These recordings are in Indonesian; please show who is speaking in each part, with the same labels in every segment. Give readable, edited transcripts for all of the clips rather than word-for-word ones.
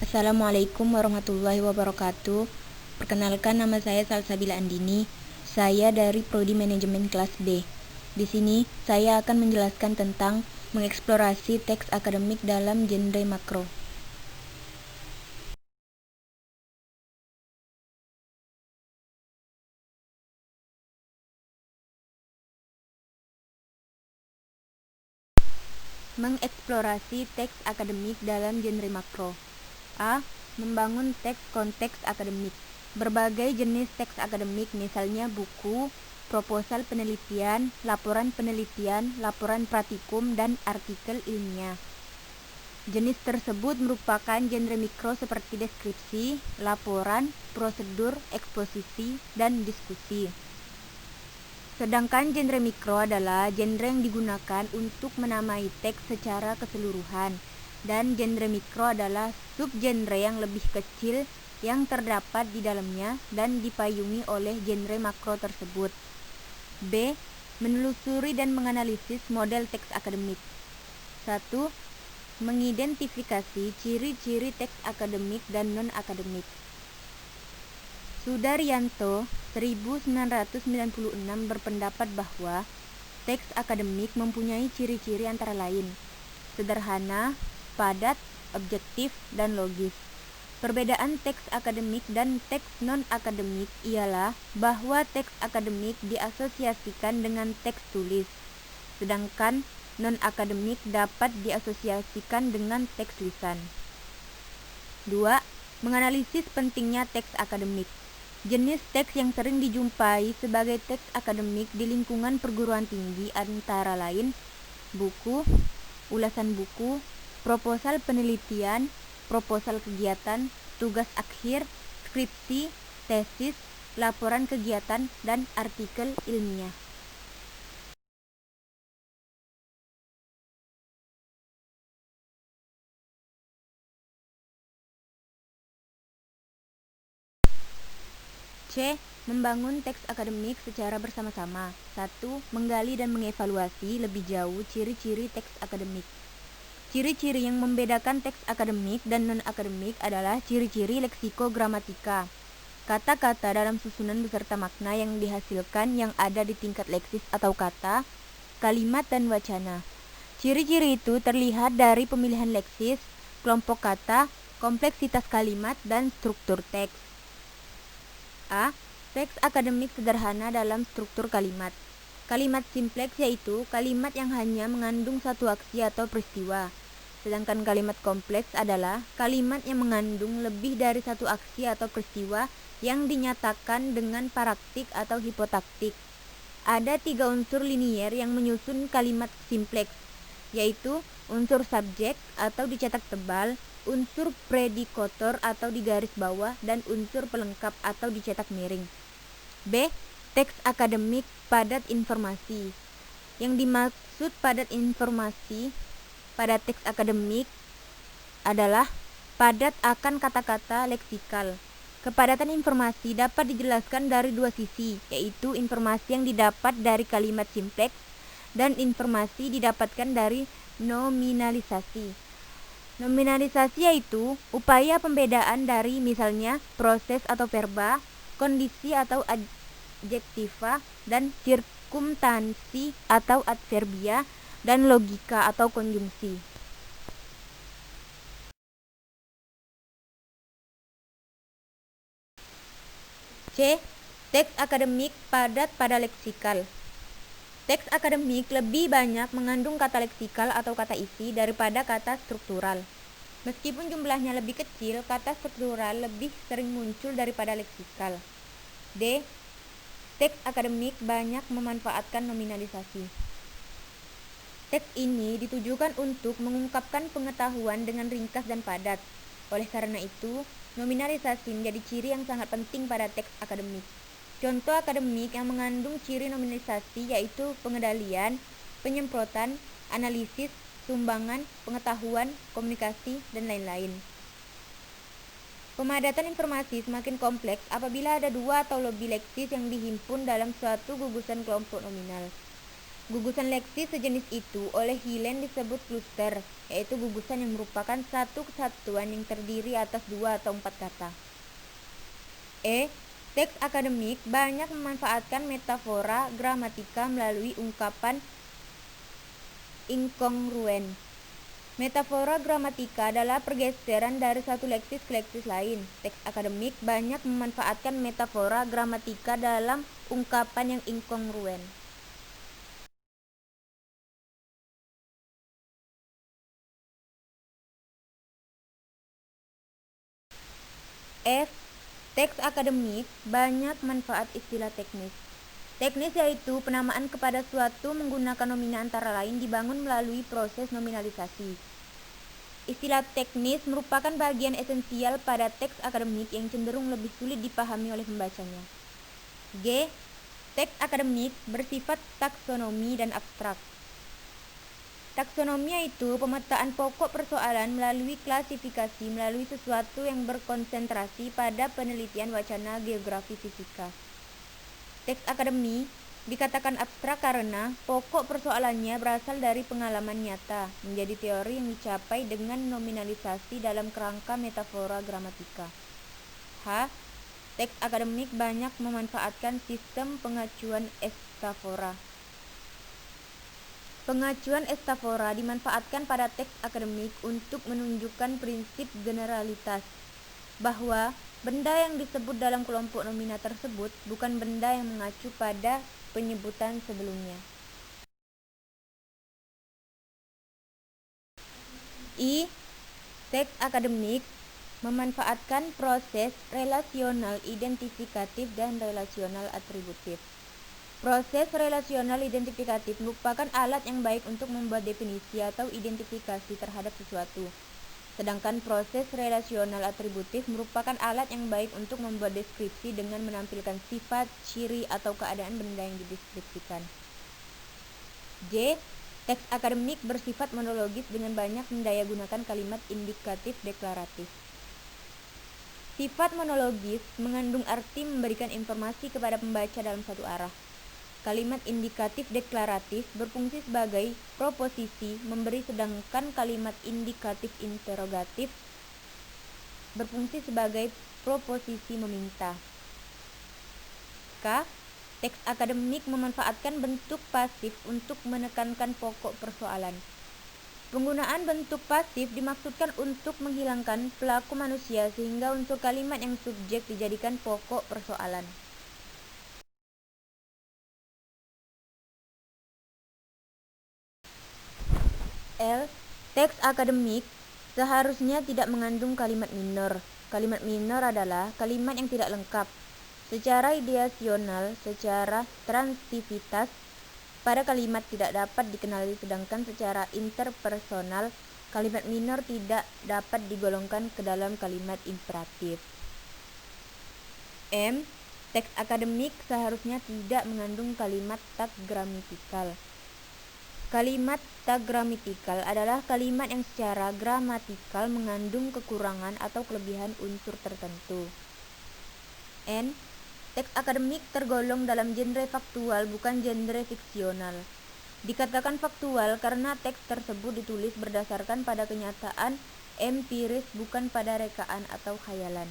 Speaker 1: Assalamualaikum warahmatullahi wabarakatuh. Perkenalkan, nama saya Salsabila Andini. Saya dari Prodi Manajemen kelas B. Di sini saya akan menjelaskan tentang mengeksplorasi teks akademik dalam genre makro. Mengeksplorasi teks akademik dalam genre makro. A. Membangun teks konteks akademik. Berbagai jenis teks akademik, misalnya buku, proposal penelitian, laporan praktikum, dan artikel ilmiah. Jenis tersebut merupakan genre mikro seperti deskripsi, laporan, prosedur, eksposisi, dan diskusi. Sedangkan genre mikro adalah genre yang digunakan untuk menamai teks secara keseluruhan, dan genre mikro adalah subgenre yang lebih kecil yang terdapat di dalamnya dan dipayungi oleh genre makro tersebut. B. Menelusuri dan menganalisis model teks akademik. 1. Mengidentifikasi ciri-ciri teks akademik dan non-akademik. Sudaryanto 1996 berpendapat bahwa teks akademik mempunyai ciri-ciri antara lain sederhana, padat, objektif, dan logis. Perbedaan teks akademik dan teks non-akademik ialah bahwa teks akademik diasosiasikan dengan teks tulis, sedangkan non-akademik dapat diasosiasikan dengan teks lisan. 2. Menganalisis pentingnya teks akademik. Jenis teks yang sering dijumpai sebagai teks akademik di lingkungan perguruan tinggi antara lain buku, ulasan buku, proposal penelitian, proposal kegiatan, tugas akhir, skripsi, tesis, laporan kegiatan, dan artikel ilmiah. C. Membangun teks akademik secara bersama-sama. 1. Menggali dan mengevaluasi lebih jauh ciri-ciri teks akademik. Ciri-ciri yang membedakan teks akademik dan non-akademik adalah ciri-ciri leksikogramatika. Kata-kata dalam susunan beserta makna yang dihasilkan yang ada di tingkat leksis atau kata, kalimat, dan wacana. Ciri-ciri itu terlihat dari pemilihan leksis, kelompok kata, kompleksitas kalimat, dan struktur teks. A. Teks akademik sederhana dalam struktur kalimat. Kalimat simpleks yaitu kalimat yang hanya mengandung satu aksi atau peristiwa. Sedangkan kalimat kompleks adalah kalimat yang mengandung lebih dari satu aksi atau peristiwa yang dinyatakan dengan paraktik atau hipotaktik. Ada 3 unsur linier yang menyusun kalimat simpleks, yaitu unsur subjek atau dicetak tebal, unsur predikator atau di garis bawah, dan unsur pelengkap atau dicetak miring. B. Teks akademik padat informasi. Yang dimaksud padat informasi pada teks akademik adalah padat akan kata-kata leksikal. Kepadatan informasi dapat dijelaskan dari dua sisi, yaitu informasi yang didapat dari kalimat simpleks dan informasi didapatkan dari nominalisasi. Nominalisasi yaitu upaya pembedaan dari misalnya proses atau verba, kondisi atau adjektiva, dan sirkumstansi atau adverbia, dan logika atau konjungsi. C. Teks akademik padat pada leksikal. Teks akademik lebih banyak mengandung kata leksikal atau kata isi daripada kata struktural. Meskipun jumlahnya lebih kecil, kata struktural lebih sering muncul daripada leksikal. D. Teks akademik banyak memanfaatkan nominalisasi. Teks ini ditujukan untuk mengungkapkan pengetahuan dengan ringkas dan padat. Oleh karena itu, nominalisasi menjadi ciri yang sangat penting pada teks akademik. Contoh akademik yang mengandung ciri nominalisasi yaitu pengendalian, penyemprotan, analisis, sumbangan, pengetahuan, komunikasi, dan lain-lain. Pemadatan informasi semakin kompleks apabila ada 2 atau lebih leksis yang dihimpun dalam suatu gugusan kelompok nominal. Gugusan leksis sejenis itu oleh Helen disebut kluster, yaitu gugusan yang merupakan satu kesatuan yang terdiri atas 2 atau 4 kata. Teks akademik banyak memanfaatkan metafora gramatika melalui ungkapan inkongruen. Metafora gramatika adalah pergeseran dari satu leksis ke leksis lain. Teks akademik banyak memanfaatkan metafora gramatika dalam ungkapan yang inkongruen. Teks akademik banyak manfaat istilah teknis. Teknis yaitu penamaan kepada suatu menggunakan nomina antara lain dibangun melalui proses nominalisasi. Istilah teknis merupakan bagian esensial pada teks akademik yang cenderung lebih sulit dipahami oleh pembacanya. Teks akademik bersifat taksonomi dan abstrak. Taksonomi yaitu pemetaan pokok persoalan melalui klasifikasi melalui sesuatu yang berkonsentrasi pada penelitian wacana geografi fisika. Teks akademik dikatakan abstrak karena pokok persoalannya berasal dari pengalaman nyata, menjadi teori yang dicapai dengan nominalisasi dalam kerangka metafora gramatika. Teks akademik banyak memanfaatkan sistem pengacuan estafora. Pengacuan estafora dimanfaatkan pada teks akademik untuk menunjukkan prinsip generalitas, bahwa benda yang disebut dalam kelompok nomina tersebut bukan benda yang mengacu pada penyebutan sebelumnya. Teks akademik memanfaatkan proses relasional identifikatif dan relasional atributif. Proses relasional identifikatif merupakan alat yang baik untuk membuat definisi atau identifikasi terhadap sesuatu. Sedangkan proses relasional atributif merupakan alat yang baik untuk membuat deskripsi dengan menampilkan sifat, ciri, atau keadaan benda yang dideskripsikan. Teks akademik bersifat monologis dengan banyak mendayagunakan kalimat indikatif deklaratif. Sifat monologis mengandung arti memberikan informasi kepada pembaca dalam satu arah. Kalimat indikatif deklaratif berfungsi sebagai proposisi memberi, sedangkan kalimat indikatif interogatif berfungsi sebagai proposisi meminta. Teks akademik memanfaatkan bentuk pasif untuk menekankan pokok persoalan. Penggunaan bentuk pasif dimaksudkan untuk menghilangkan pelaku manusia sehingga unsur kalimat yang subjek dijadikan pokok persoalan. Teks akademik seharusnya tidak mengandung kalimat minor. Kalimat minor adalah kalimat yang tidak lengkap. Secara ideasional, secara transivitas, pada kalimat tidak dapat dikenali, sedangkan secara interpersonal, kalimat minor tidak dapat digolongkan ke dalam kalimat imperatif. Teks akademik seharusnya tidak mengandung kalimat tag gramatikal. Kalimat tag gramatikal adalah kalimat yang secara gramatikal mengandung kekurangan atau kelebihan unsur tertentu. Teks akademik tergolong dalam genre faktual, bukan genre fiksional. Dikatakan faktual karena teks tersebut ditulis berdasarkan pada kenyataan empiris, bukan pada rekaan atau khayalan.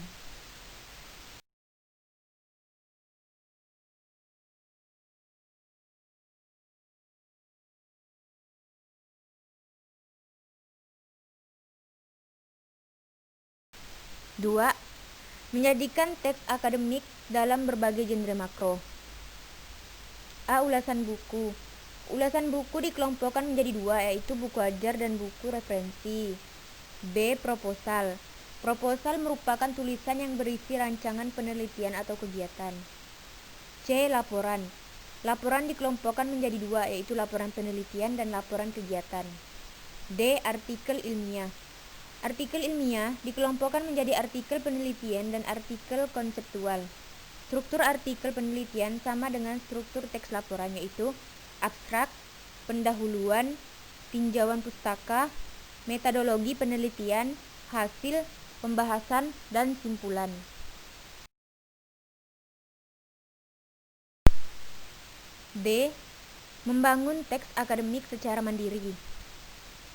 Speaker 1: Menjadikan teks akademik dalam berbagai genre makro. Ulasan buku. Ulasan buku dikelompokkan menjadi 2, yaitu buku ajar dan buku referensi. Proposal. Proposal merupakan tulisan yang berisi rancangan penelitian atau kegiatan. Laporan. Laporan dikelompokkan menjadi 2, yaitu laporan penelitian dan laporan kegiatan. Artikel ilmiah. Artikel ilmiah dikelompokkan menjadi artikel penelitian dan artikel konseptual. Struktur artikel penelitian sama dengan struktur teks laporan, yaitu abstrak, pendahuluan, tinjauan pustaka, metodologi penelitian, hasil, pembahasan, dan simpulan. Membangun teks akademik secara mandiri,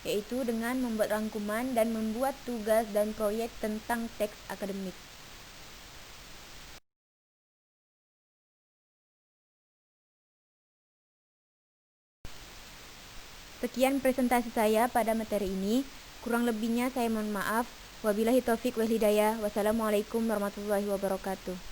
Speaker 1: yaitu dengan membuat rangkuman dan membuat tugas dan proyek tentang teks akademik. Sekian presentasi saya pada materi ini. Kurang lebihnya saya mohon maaf. Wabillahi taufik wal hidayah. Wassalamualaikum warahmatullahi wabarakatuh.